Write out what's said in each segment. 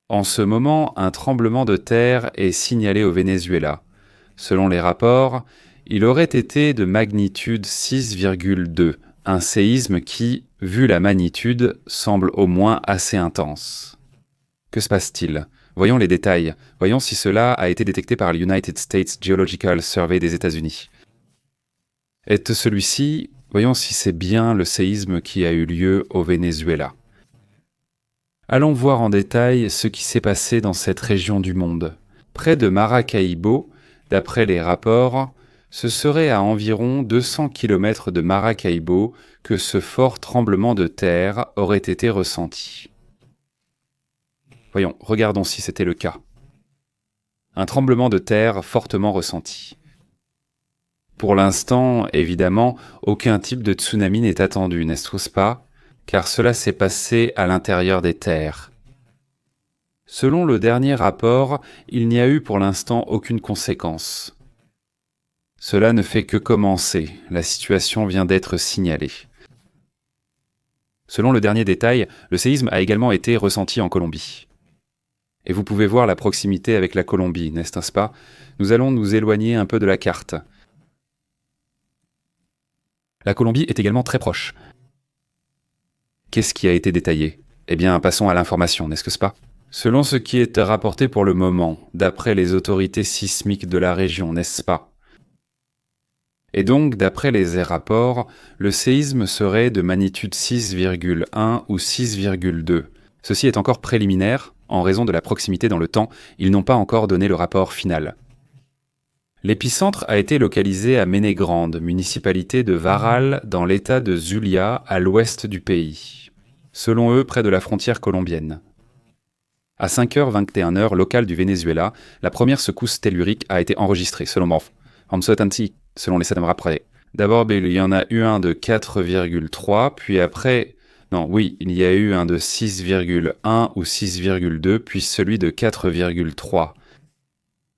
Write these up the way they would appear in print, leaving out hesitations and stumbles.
En ce moment, un tremblement de terre est signalé au Venezuela. Selon les rapports, il aurait été de magnitude 6,2, un séisme qui, vu la magnitude, semble au moins assez intense. Que se passe-t-il? Voyons les détails. Voyons si cela a été détecté par l'United States Geological Survey des États-Unis. Est celui-ci, voyons si c'est bien le séisme qui a eu lieu au Venezuela. Allons voir en détail ce qui s'est passé dans cette région du monde. Près de Maracaibo, d'après les rapports, ce serait à environ 200 km de Maracaibo que ce fort tremblement de terre aurait été ressenti. Voyons, regardons si c'était le cas. Un tremblement de terre fortement ressenti. Pour l'instant, évidemment, aucun type de tsunami n'est attendu, n'est-ce pas? Car cela s'est passé à l'intérieur des terres. Selon le dernier rapport, il n'y a eu pour l'instant aucune conséquence. Cela ne fait que commencer, la situation vient d'être signalée. Selon le dernier détail, le séisme a également été ressenti en Colombie. Et vous pouvez voir la proximité avec la Colombie, n'est-ce pas? Nous allons nous éloigner un peu de la carte. La Colombie est également très proche. Qu'est-ce qui a été détaillé? Eh bien, passons à l'information, n'est-ce pas? Selon ce qui est rapporté pour le moment, d'après les autorités sismiques de la région, n'est-ce pas? Et donc, d'après les rapports, le séisme serait de magnitude 6,1 ou 6,2. Ceci est encore préliminaire, en raison de la proximité dans le temps, ils n'ont pas encore donné le rapport final. L'épicentre a été localisé à Menegrande, municipalité de Varal, dans l'état de Zulia, à l'ouest du pays. Selon eux, près de la frontière colombienne. À 5h21 locale du Venezuela, la première secousse tellurique a été enregistrée, selon Morph. Selon les Saddam Rapre. D'abord, il y en a eu un de 4,3, puis après... Non, oui, il y a eu un de 6,1 ou 6,2, puis celui de 4,3.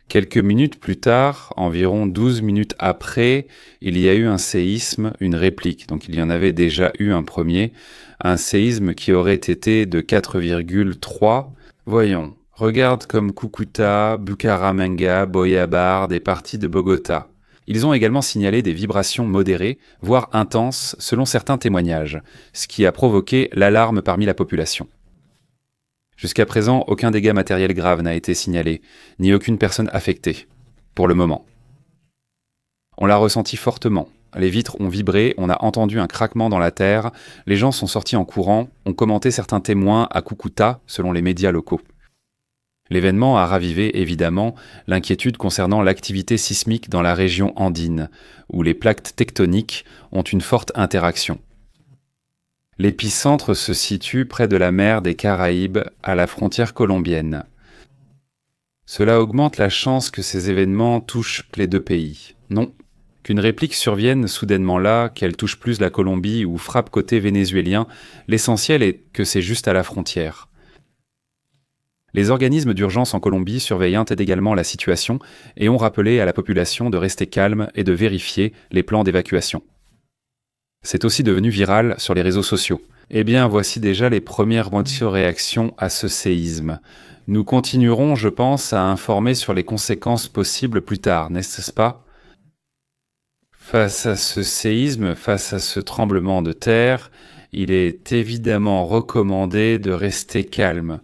Quelques minutes plus tard, environ 12 minutes après, il y a eu un séisme, une réplique. Donc il y en avait déjà eu un premier, un séisme qui aurait été de 4,3. Voyons, regarde comme Cúcuta, Bucaramanga, Boyabar, des parties de Bogota. Ils ont également signalé des vibrations modérées, voire intenses, selon certains témoignages, ce qui a provoqué l'alarme parmi la population. Jusqu'à présent, aucun dégât matériel grave n'a été signalé, ni aucune personne affectée, pour le moment. On l'a ressenti fortement, les vitres ont vibré, on a entendu un craquement dans la terre, les gens sont sortis en courant, ont commenté certains témoins à Cúcuta, selon les médias locaux. L'événement a ravivé, évidemment, l'inquiétude concernant l'activité sismique dans la région andine, où les plaques tectoniques ont une forte interaction. L'épicentre se situe près de la mer des Caraïbes, à la frontière colombienne. Cela augmente la chance que ces événements touchent les deux pays. Non, qu'une réplique survienne soudainement là, qu'elle touche plus la Colombie ou frappe côté vénézuélien, l'essentiel est que c'est juste à la frontière. Les organismes d'urgence en Colombie surveillant également la situation et ont rappelé à la population de rester calme et de vérifier les plans d'évacuation. C'est aussi devenu viral sur les réseaux sociaux. Eh bien, voici déjà les premières réactions à ce séisme. Nous continuerons, je pense, à informer sur les conséquences possibles plus tard, n'est-ce pas? Face à ce séisme, face à ce tremblement de terre, il est évidemment recommandé de rester calme.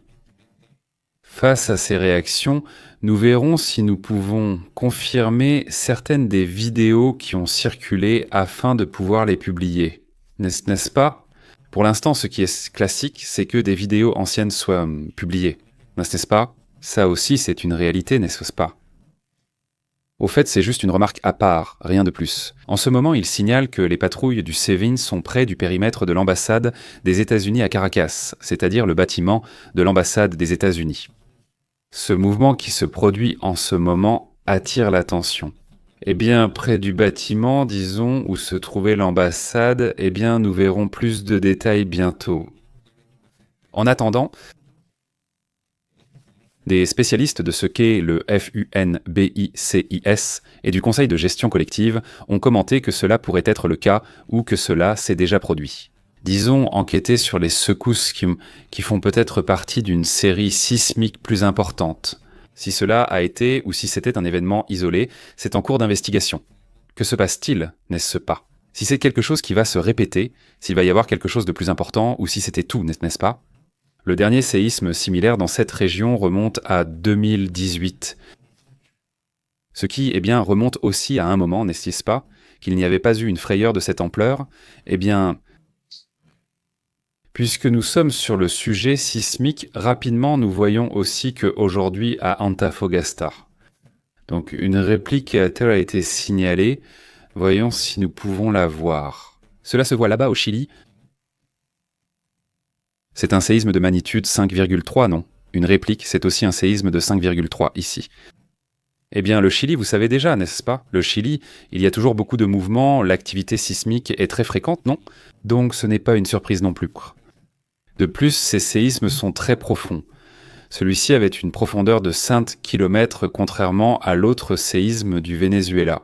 Face à ces réactions, nous verrons si nous pouvons confirmer certaines des vidéos qui ont circulé afin de pouvoir les publier. N'est-ce pas? Pour l'instant, ce qui est classique, c'est que des vidéos anciennes soient publiées. N'est-ce pas? Ça aussi, c'est une réalité, n'est-ce pas? Au fait, c'est juste une remarque à part, rien de plus. En ce moment, il signale que les patrouilles du SEBIN sont près du périmètre de l'ambassade des États-Unis à Caracas, c'est-à-dire le bâtiment de l'ambassade des États-Unis. Ce mouvement qui se produit en ce moment attire l'attention. Eh bien, près du bâtiment, disons, où se trouvait l'ambassade, eh bien, nous verrons plus de détails bientôt. En attendant, des spécialistes de ce qu'est le FUNBICIS et du Conseil de gestion collective ont commenté que cela pourrait être le cas ou que cela s'est déjà produit. Disons, enquêter sur les secousses qui font peut-être partie d'une série sismique plus importante. Si cela a été ou si c'était un événement isolé, c'est en cours d'investigation. Que se passe-t-il, n'est-ce pas? Si c'est quelque chose qui va se répéter, s'il va y avoir quelque chose de plus important ou si c'était tout, n'est-ce pas? Le dernier séisme similaire dans cette région remonte à 2018. Ce qui, remonte aussi à un moment, n'est-ce pas, qu'il n'y avait pas eu une frayeur de cette ampleur? Puisque nous sommes sur le sujet sismique, rapidement nous voyons aussi qu'aujourd'hui à Antofagasta. Donc une réplique a été signalée. Voyons si nous pouvons la voir. Cela se voit là-bas au Chili. C'est un séisme de magnitude 5,3, non? Une réplique, c'est aussi un séisme de 5,3 ici. Le Chili, vous savez déjà, n'est-ce pas? Le Chili, il y a toujours beaucoup de mouvements, l'activité sismique est très fréquente, non? Donc ce n'est pas une surprise non plus. De plus, ces séismes sont très profonds. Celui-ci avait une profondeur de 5 km contrairement à l'autre séisme du Venezuela.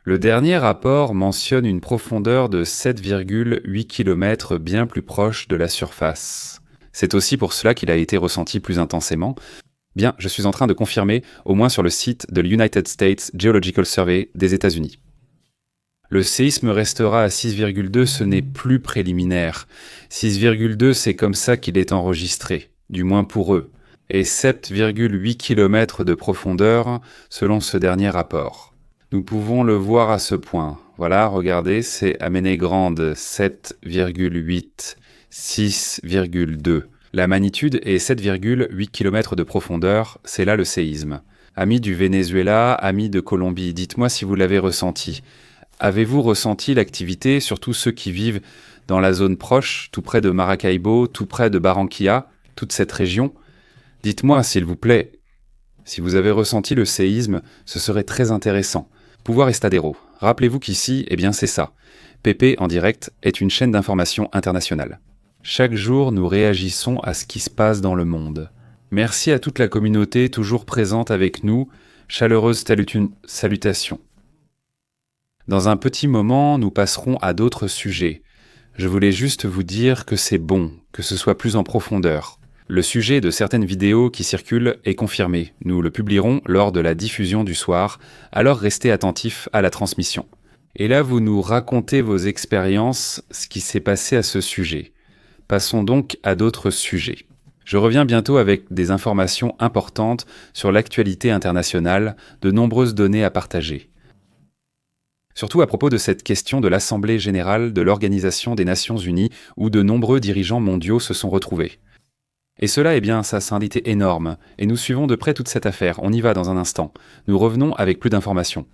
Le dernier rapport mentionne une profondeur de 7,8 km bien plus proche de la surface. C'est aussi pour cela qu'il a été ressenti plus intensément. Bien, je suis en train de confirmer, au moins sur le site de l'United States Geological Survey des États-Unis. Le séisme restera à 6,2, ce n'est plus préliminaire. 6,2, c'est comme ça qu'il est enregistré, du moins pour eux, et 7,8 km de profondeur selon ce dernier rapport. Nous pouvons le voir à ce point. Voilà, regardez, c'est Améné Grande, 7,8, 6,2. La magnitude est 7,8 km de profondeur, c'est là le séisme. Amis du Venezuela, amis de Colombie, dites-moi si vous l'avez ressenti. Avez-vous ressenti l'activité, surtout ceux qui vivent dans la zone proche, tout près de Maracaibo, tout près de Barranquilla, toute cette région? Dites-moi, s'il vous plaît, si vous avez ressenti le séisme, ce serait très intéressant. Pouvoir Estadero. Rappelez-vous qu'ici, c'est ça. PP en direct est une chaîne d'information internationale. Chaque jour, nous réagissons à ce qui se passe dans le monde. Merci à toute la communauté toujours présente avec nous. Chaleureuse salutation. Dans un petit moment, nous passerons à d'autres sujets. Je voulais juste vous dire que c'est bon, que ce soit plus en profondeur. Le sujet de certaines vidéos qui circulent est confirmé. Nous le publierons lors de la diffusion du soir, alors restez attentifs à la transmission. Et là, vous nous racontez vos expériences, ce qui s'est passé à ce sujet. Passons donc à d'autres sujets. Je reviens bientôt avec des informations importantes sur l'actualité internationale, de nombreuses données à partager. Surtout à propos de cette question de l'Assemblée générale de l'Organisation des Nations Unies où de nombreux dirigeants mondiaux se sont retrouvés. Et cela, ça a un été énorme, et nous suivons de près toute cette affaire. On y va dans un instant. Nous revenons avec plus d'informations.